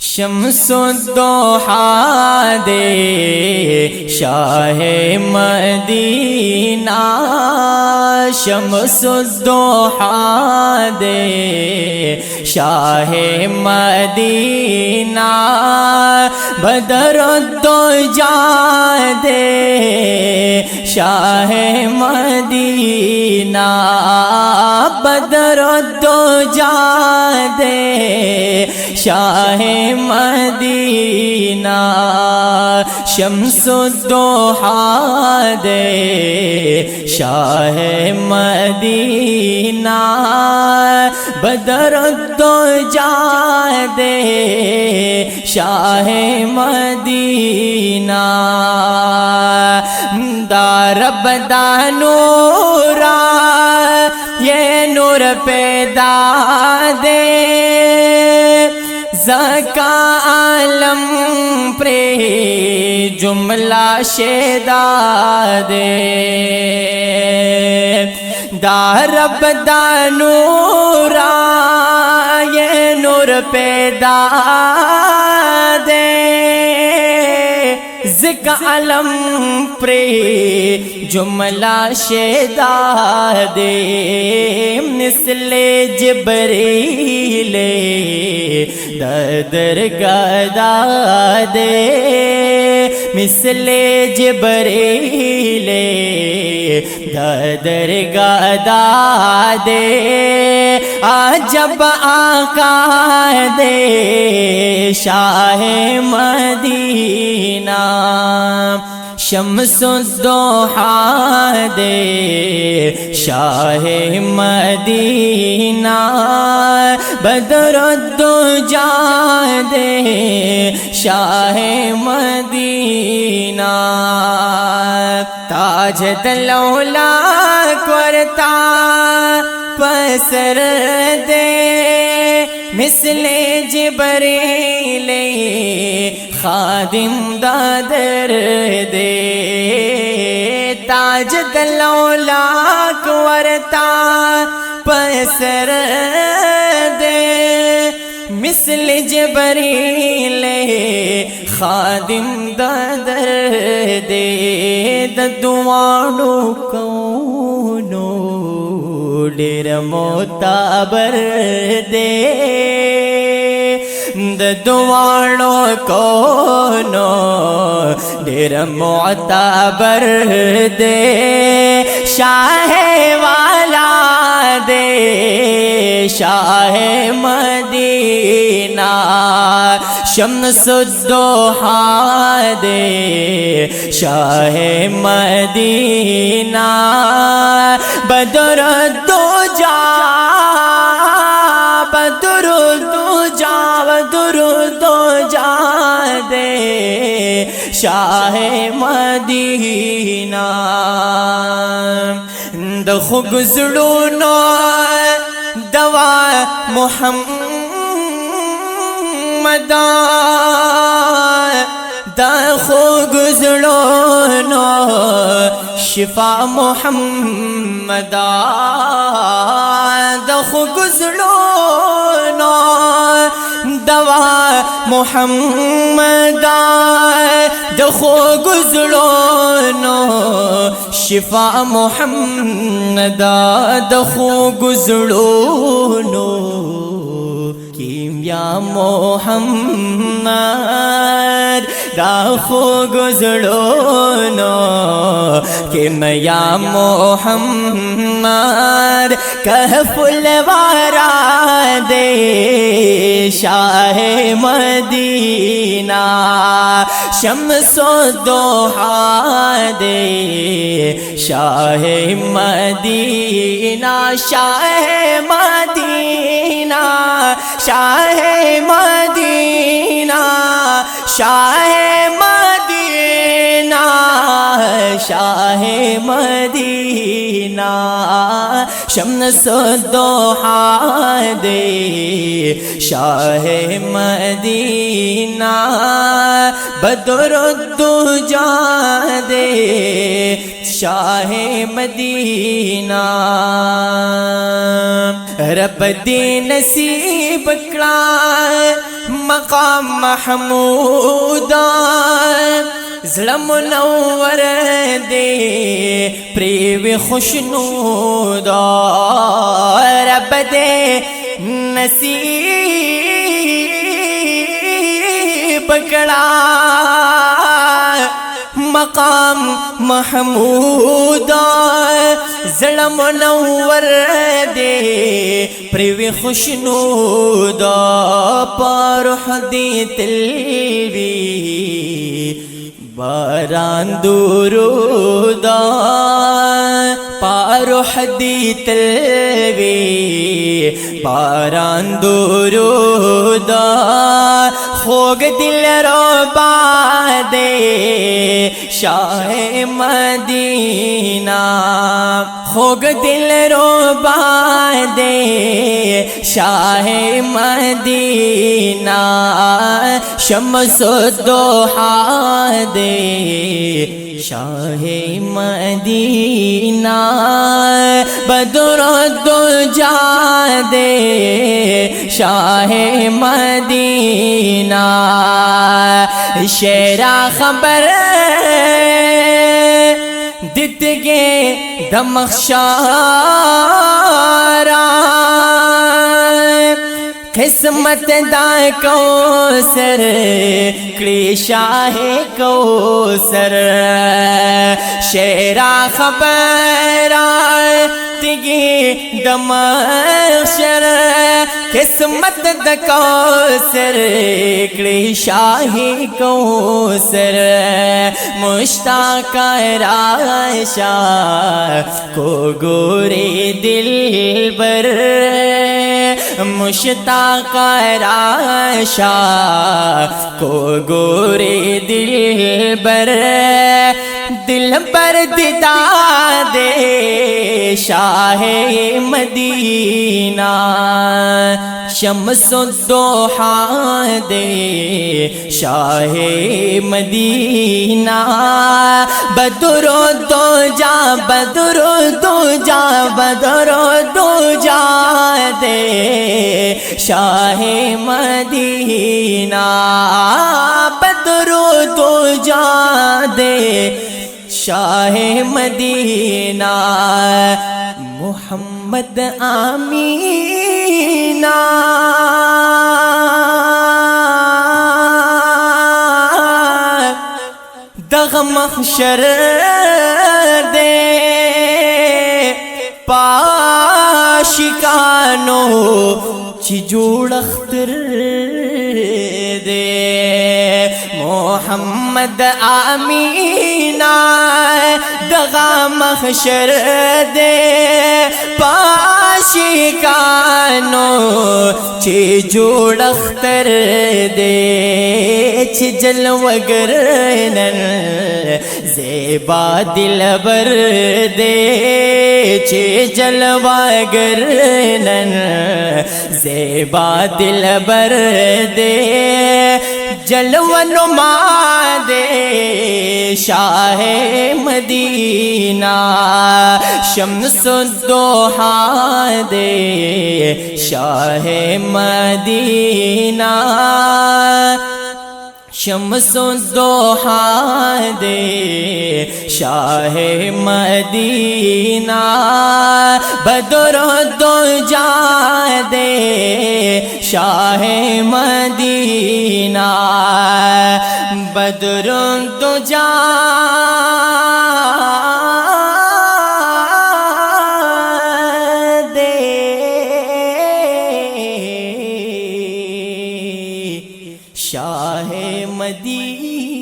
शम्सुद्दोहा दे शाह मदीना, शम्सुद्दोहा दे शाह मदीना, बदरुद्दोजा दे शाह मदीना, बदरुद्दोजा दे शाह मदीना, शम्सुद्दोहा दे शाह मदीना, बदरुद्दोजा दे शाह मदीना, दारबदा नूरा ये नूर पैदा दे, ज़का आलम प्रे जुमला शेदा दे, दारबदा नूरा ये नूर पैदा दे, ज़का आलम प्रे जुमला शेदा दे, मिसले जिब्रीले दर गदा दे, मिसले जिब्रीले दर गदा दे, आजब आका दे शाह मदीना, शम्सुद्दोहा दे शाह मदीना, बदरुद्दोजा दे शाह मदीना, ताज दलौला करता पसर दे, मिसले जिब्रीले खादिम दादर दे, ताज दलौला करता पसर दे, मिसले जिब्रीले खादिम दादर दे, दुआनो कौनो डेर मोताबर दे, दुआनो कोनो डेर मोताबर दे, शाह वाला दे शाह मदीना, शम्सुद्दोहा दे शाह मदीना, बदरुद्दोजा बदरुद्दोजा बदरुद्दोजा दे शाह मदीना, दखो गुज़रूनो दवा मुहम्मदा, दखो गुज़रूनो शिफा मुहम्मदा, दखो गुज़रूनो दवा मुहम्मदा, दखो गुज़रूनो शिफा मुहम्मदा, दखो गुज़रूनो कीमिया मोहम्मद, दाखो गुज़रूनो कीमिया मोहम्मद, कहफुलवारा दे शाह मदीना, शम्सुद्दोहा दे शाह मदीना, शाह मदीना, शाह मदीना, शाह मदीना, शाह मदीना, शम्सुद्दोहा दे शाह मदीना, बदरुद्दोजा दे शाह मदीना। रब दे नसीब कड़ा मकाम महमूदा, ज़िला मुनव्वर दे प्रेम खुशनूदा। रब दे नसीब कड़ा मकाम महमूदा, ज़िला मुनव्वर दे प्रेम खुशनूदा। पारुह दी तिलवी बारान दुरूदा, पारुह दी तिलवी बारान दुरूदा। खोग दिल रोबा दे शाह मदीना, खोग दिल रोबा दे शाह मदीना। शम्सुद्दोहा दे शाह मदीना, बद्रुद्दुजा दे शाह मदीना। शेरा खबर दितगे दमख्शारा, किस्मत दा कौसर कड़ी शाह कौसर। शेरा खबरा तिगी दमख्शर, किस्मत दा कौसर कड़ी शाह कौसर। मुश्ताक राशा को गोरे दिल बर, मुश्ताक राशा को गोरे दिल बर। दिल पर दिदा दे शाह मदीना, शम्सुद्दोहा दे शाह मदीना। बद्रुद्दुजा बद्रुद्दुजा बद्रुद्दुजा दे शाह मदीना, बद्रुद्दुजा दे शाह मदीना। मोहम्मद आमीना दग महशर दे पाशिकानो चिजोड़ अख्तर दे। मोहम्मद आमीना दगा महशर दे पाशिकानो चिजोड़ अख्तर दे। जलवगर नन ज़ेबा दिलबर दे, जलवागर नन ज़ेबा दिलबर दे। जलवनुमा दे शाह मदीना, शम्सुद्दोहा दे शाह मदीना। शम्सुद्दोहा दे शाह मदीना, बद्रुद्दुजा दे शाह मदीना। बद्रुद्दुजा दे शाह मदीना।